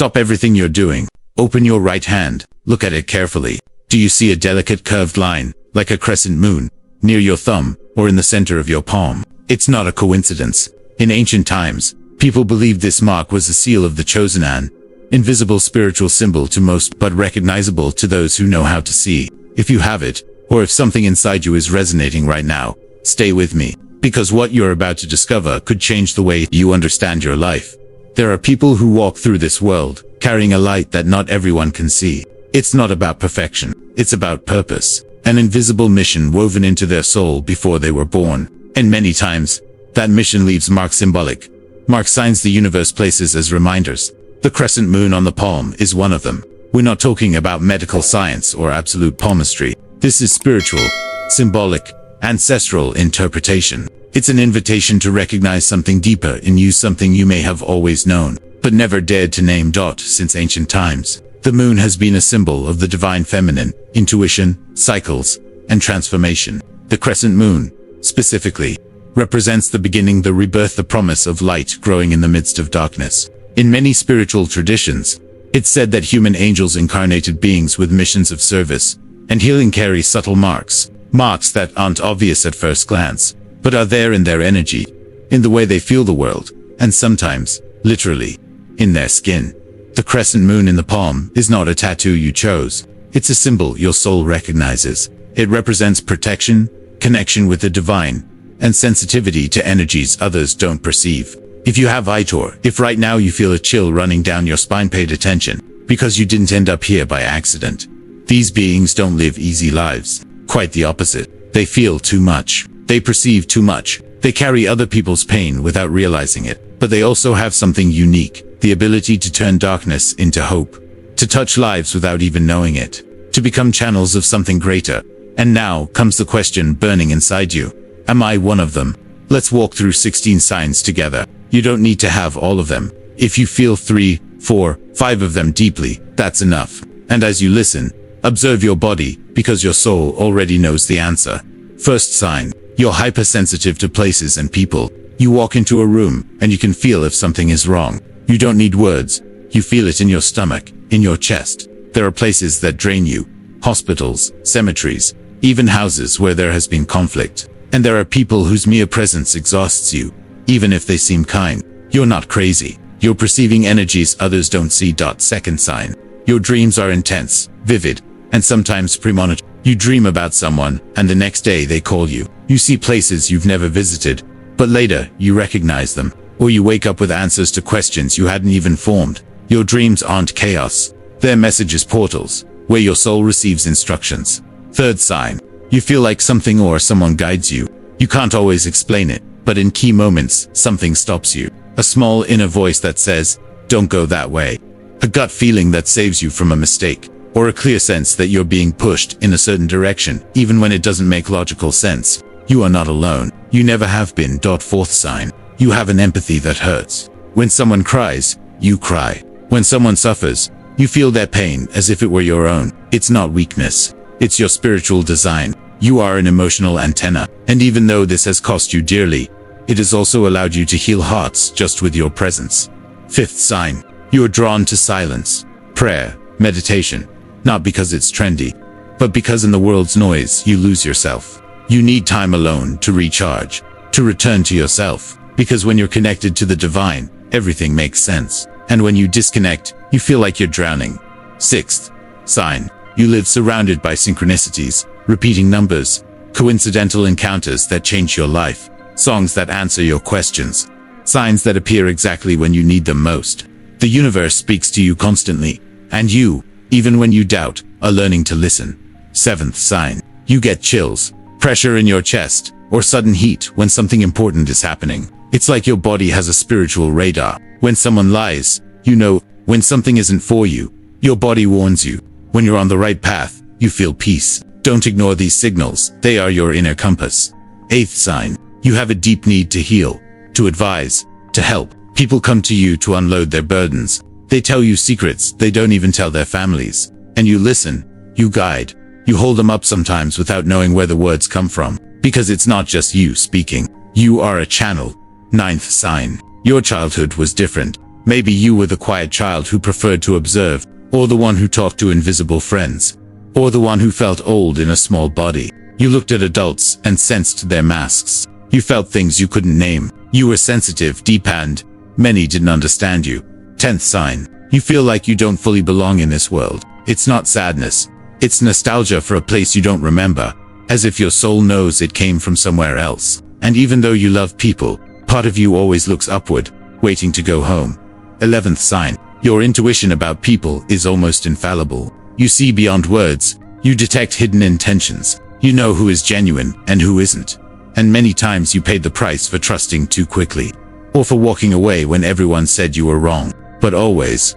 Stop everything you're doing. Open your right hand. Look at it carefully. Do you see a delicate curved line, like a crescent moon, near your thumb, or in the center of your palm? It's not a coincidence. In ancient times, people believed this mark was the seal of the chosen, an invisible spiritual symbol to most, but recognizable to those who know how to see. If you have it, or if something inside you is resonating right now, stay with me, because what you're about to discover could change the way you understand your life. There are people who walk through this world, carrying a light that not everyone can see. It's not about perfection. It's about purpose. An invisible mission woven into their soul before they were born. And many times, that mission leaves marks symbolic. Mark signs the universe places as reminders. The crescent moon on the palm is one of them. We're not talking about medical science or absolute palmistry. This is spiritual, symbolic, ancestral interpretation. It's an invitation to recognize something deeper in you, something you may have always known, but never dared to name. Since ancient times, the moon has been a symbol of the divine feminine, intuition, cycles, and transformation. The crescent moon, specifically, represents the beginning, the rebirth, the promise of light growing in the midst of darkness. In many spiritual traditions, it's said that human angels, incarnated beings with missions of service and healing, carry subtle marks that aren't obvious at first glance, but are there in their energy, in the way they feel the world, and sometimes, literally, in their skin. The crescent moon in the palm is not a tattoo you chose. It's a symbol your soul recognizes. It represents protection, connection with the divine, and sensitivity to energies others don't perceive. If you have Itor, if right now you feel a chill running down your spine, paid attention, because you didn't end up here by accident. These beings don't live easy lives. Quite the opposite. They feel too much. They perceive too much. They carry other people's pain without realizing it. But they also have something unique. The ability to turn darkness into hope. To touch lives without even knowing it. To become channels of something greater. And now comes the question burning inside you. Am I one of them? Let's walk through 16 signs together. You don't need to have all of them. If you feel 3, 4, 5 of them deeply, that's enough. And as you listen, observe your body, because your soul already knows the answer. First sign, you're hypersensitive to places and people. You walk into a room, and you can feel if something is wrong. You don't need words. You feel it in your stomach, in your chest. There are places that drain you. Hospitals, cemeteries, even houses where there has been conflict. And there are people whose mere presence exhausts you. Even if they seem kind, you're not crazy. You're perceiving energies others don't see. Second sign, your dreams are intense, vivid, and sometimes premonitory. You dream about someone, and the next day they call you. You see places you've never visited, but later you recognize them. Or you wake up with answers to questions you hadn't even formed. Your dreams aren't chaos. They're messages, portals, where your soul receives instructions. Third sign, you feel like something or someone guides you. You can't always explain it, but in key moments, something stops you. A small inner voice that says, don't go that way. A gut feeling that saves you from a mistake. Or a clear sense that you're being pushed in a certain direction, even when it doesn't make logical sense. You are not alone. You never have been. Fourth sign, you have an empathy that hurts. When someone cries, you cry. When someone suffers, you feel their pain as if it were your own. It's not weakness. It's your spiritual design. You are an emotional antenna. And even though this has cost you dearly, it has also allowed you to heal hearts just with your presence. Fifth sign, you are drawn to silence, prayer, meditation. Not because it's trendy, but because in the world's noise, you lose yourself. You need time alone to recharge, to return to yourself. Because when you're connected to the divine, everything makes sense. And when you disconnect, you feel like you're drowning. Sixth sign, you live surrounded by synchronicities, repeating numbers, coincidental encounters that change your life, songs that answer your questions, signs that appear exactly when you need them most. The universe speaks to you constantly, and you, even when you doubt, are learning to listen. Seventh sign, you get chills, pressure in your chest, or sudden heat when something important is happening. It's like your body has a spiritual radar. When someone lies, you know. When something isn't for you, your body warns you. When you're on the right path, you feel peace. Don't ignore these signals. They are your inner compass. Eighth sign, you have a deep need to heal, to advise, to help. People come to you to unload their burdens. They tell you secrets they don't even tell their families. And you listen, you guide, you hold them up sometimes without knowing where the words come from. Because it's not just you speaking. You are a channel. Ninth sign, your childhood was different. Maybe you were the quiet child who preferred to observe, or the one who talked to invisible friends, or the one who felt old in a small body. You looked at adults and sensed their masks. You felt things you couldn't name. You were sensitive, deep, and many didn't understand you. 10th sign. You feel like you don't fully belong in this world. It's not sadness. It's nostalgia for a place you don't remember, as if your soul knows it came from somewhere else. And even though you love people, part of you always looks upward, waiting to go home. 11th sign. Your intuition about people is almost infallible. You see beyond words. You detect hidden intentions. You know who is genuine and who isn't. And many times you paid the price for trusting too quickly, or for walking away when everyone said you were wrong. But always,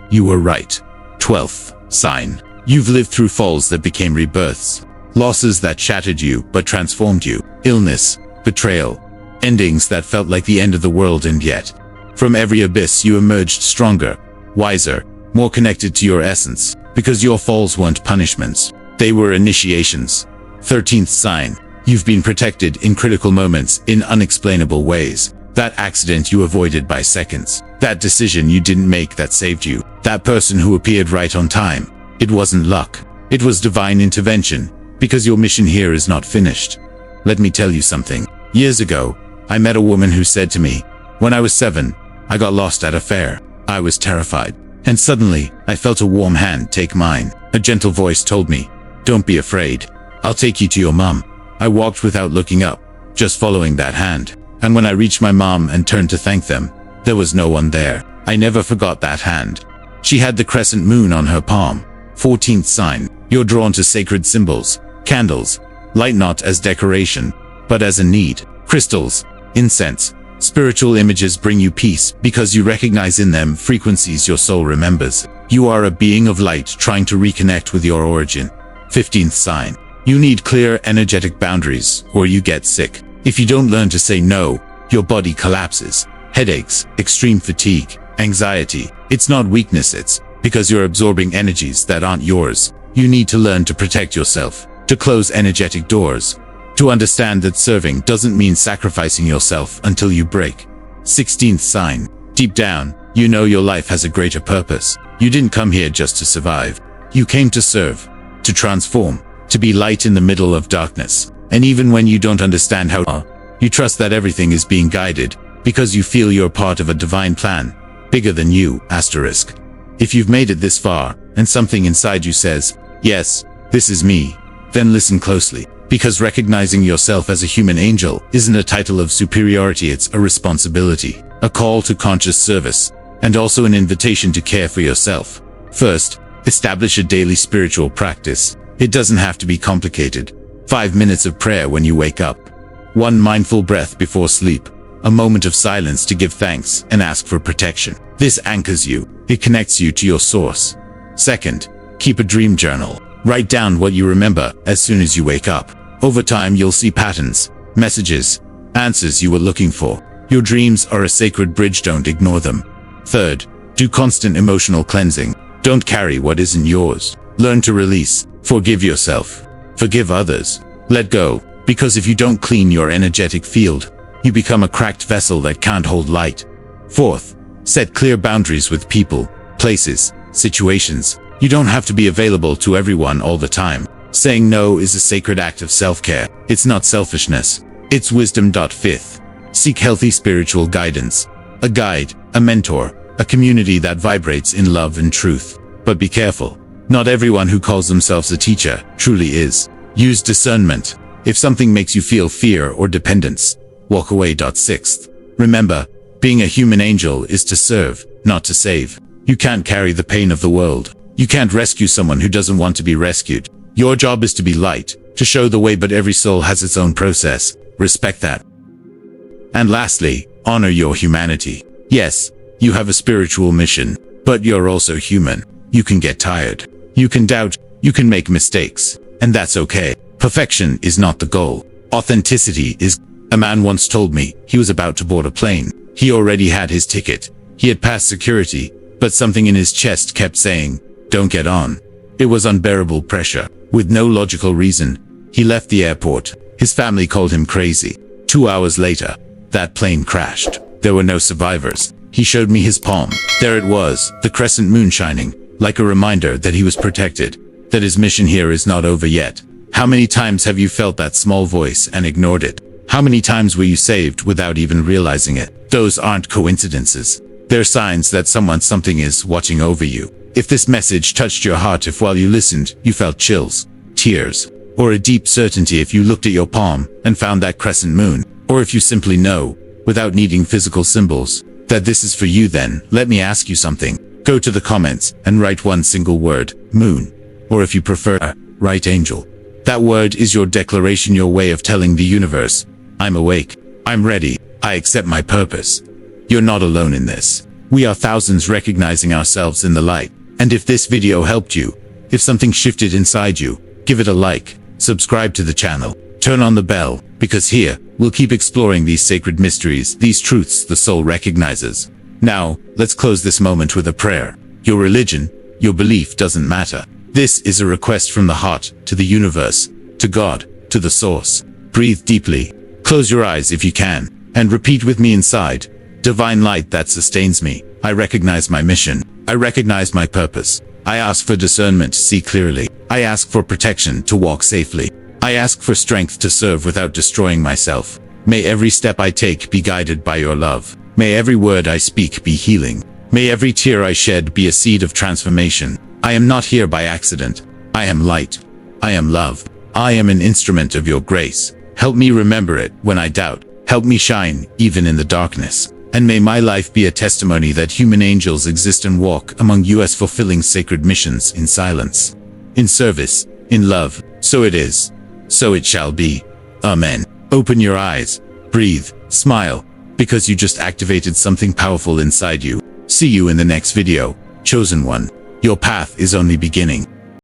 you were right. 12th sign. You've lived through falls that became rebirths, losses that shattered you but transformed you, illness, betrayal, endings that felt like the end of the world, and yet, from every abyss you emerged stronger, wiser, more connected to your essence, because your falls weren't punishments. They were initiations. 13th sign. You've been protected in critical moments in unexplainable ways. That accident you avoided by seconds. That decision you didn't make that saved you. That person who appeared right on time. It wasn't luck. It was divine intervention, because your mission here is not finished. Let me tell you something. Years ago, I met a woman who said to me, when I was 7, I got lost at a fair. I was terrified. And suddenly, I felt a warm hand take mine. A gentle voice told me, don't be afraid. I'll take you to your mom. I walked without looking up, just following that hand. And when I reached my mom and turned to thank them, there was no one there. I never forgot that hand. She had the crescent moon on her palm. 14th sign. You're drawn to sacred symbols, candles, light not as decoration, but as a need. Crystals, incense, spiritual images bring you peace because you recognize in them frequencies your soul remembers. You are a being of light trying to reconnect with your origin. 15th sign. You need clear energetic boundaries or you get sick. If you don't learn to say no, your body collapses. Headaches, extreme fatigue, anxiety. It's not weakness, it's because you're absorbing energies that aren't yours. You need to learn to protect yourself, to close energetic doors, to understand that serving doesn't mean sacrificing yourself until you break. 16th sign. Deep down, you know your life has a greater purpose. You didn't come here just to survive. You came to serve, to transform, to be light in the middle of darkness. And even when you don't understand how, you trust that everything is being guided, because you feel you're part of a divine plan, bigger than you, asterisk. If you've made it this far, and something inside you says, yes, this is me, then listen closely, because recognizing yourself as a human angel isn't a title of superiority, it's a responsibility, a call to conscious service, and also an invitation to care for yourself. First, establish a daily spiritual practice. It doesn't have to be complicated. 5 minutes of prayer when you wake up. 1 mindful breath before sleep. A moment of silence to give thanks and ask for protection. This anchors you. It connects you to your source. Second, keep a dream journal. Write down what you remember as soon as you wake up. Over time, you'll see patterns, messages, answers you were looking for. Your dreams are a sacred bridge, don't ignore them. Third, do constant emotional cleansing. Don't carry what isn't yours. Learn to release. Forgive yourself. Forgive others. Let go, because if you don't clean your energetic field, you become a cracked vessel that can't hold light. Fourth, set clear boundaries with people, places, situations. You don't have to be available to everyone all the time. Saying no is a sacred act of self-care. It's not selfishness. It's wisdom. Fifth, seek healthy spiritual guidance. A guide, a mentor, a community that vibrates in love and truth. But be careful. Not everyone who calls themselves a teacher truly is. Use discernment. If something makes you feel fear or dependence, walk away. Sixth, remember, being a human angel is to serve, not to save. You can't carry the pain of the world. You can't rescue someone who doesn't want to be rescued. Your job is to be light, to show the way, but every soul has its own process. Respect that. And lastly, honor your humanity. Yes, you have a spiritual mission, but you're also human. You can get tired. You can doubt. You can make mistakes. And that's okay. Perfection is not the goal. Authenticity is. A man once told me he was about to board a plane. He already had his ticket. He had passed security, but something in his chest kept saying, don't get on. It was unbearable pressure. With no logical reason, he left the airport. His family called him crazy. 2 hours later, that plane crashed. There were no survivors. He showed me his palm. There it was, the crescent moon shining, like a reminder that he was protected, that his mission here is not over yet. How many times have you felt that small voice and ignored it? How many times were you saved without even realizing it? Those aren't coincidences. They're signs that something is watching over you. If this message touched your heart, if while you listened, you felt chills, tears, or a deep certainty, if you looked at your palm and found that crescent moon, or if you simply know, without needing physical symbols, that this is for you, then let me ask you something. Go to the comments and write one single word, moon. Or if you prefer, write angel. That word is your declaration, your way of telling the universe, I'm awake, I'm ready, I accept my purpose. You're not alone in this. We are thousands recognizing ourselves in the light. And if this video helped you, if something shifted inside you, give it a like, subscribe to the channel, turn on the bell, because here, we'll keep exploring these sacred mysteries, these truths the soul recognizes. Now, let's close this moment with a prayer. Your religion, your belief doesn't matter. This is a request from the heart, to the universe, to God, to the source. Breathe deeply, close your eyes if you can, and repeat with me inside. Divine light that sustains me, I recognize my mission. I recognize my purpose. I ask for discernment to see clearly. I ask for protection to walk safely. I ask for strength to serve without destroying myself. May every step I take be guided by your love. May every word I speak be healing. May every tear I shed be a seed of transformation. I am not here by accident. I am light. I am love. I am an instrument of your grace. Help me remember it when I doubt. Help me shine, even in the darkness. And may my life be a testimony that human angels exist and walk among us, fulfilling sacred missions in silence, in service, in love. So it is. So it shall be. Amen. Open your eyes, breathe, smile, because you just activated something powerful inside you. See you in the next video, chosen one. Your path is only beginning.